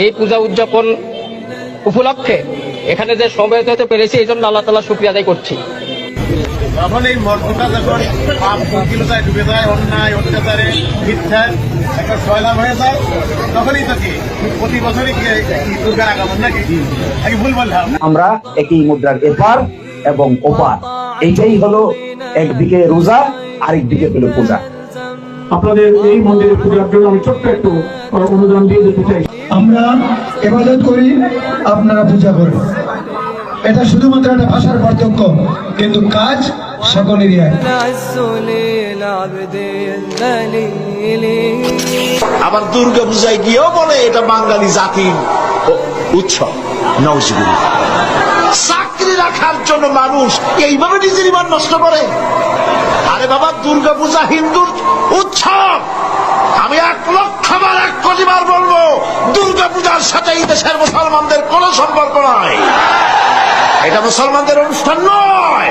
এই পূজা উদযাপন উপলক্ষে এখানে যে সমবেত হতে পেরেছি, এই জন্য আল্লাহ তাআলা শুকরিয়া আদায় করছি। যখন এই মর্যাদা যখন পাপ সংকীর্ণতায় ডুবে যায়, অন্যায় অত্যাচারে মিথ্যায় একটা সয়লাভ হয়ে যায়, তখনই তো কি প্রতি বছরই কি দুর্গার আগমন নাকি ভুল বললাম? আমরা একই মুদ্রার এপার এবং ওপার, এইটাই হলো একদিকে রোজা আরেকদিকে হলো পূজা। আপনাদের এই মন্দিরের পূজার জন্য আমি ছোট্ট একটু অনুদান দিয়ে দিতে চাই। আমরা ইবাদত করি, আপনারা পূজা করেন। এটা শুধুমাত্র একটা ভাষার পার্থক্য, কিন্তু কাজ সকলেরই এক। আবার দুর্গা পূজায় গিয়েও বলে এটা বাঙালি জাতির উৎসব। নওজুবিল্লাহ। চাকরি রাখার জন্য মানুষ এইভাবে নিজের ইমান নষ্ট করে। আরে বাবা, দুর্গা পূজা হিন্দুর উৎসব। আমি 1,00,000 বার 1 কোটি বার বলবো, দুর্গা পূজার সাথে এই দেশের মুসলমানদের কোনো সম্পর্ক নাই। এটা মুসলমানদের অনুষ্ঠান নয়।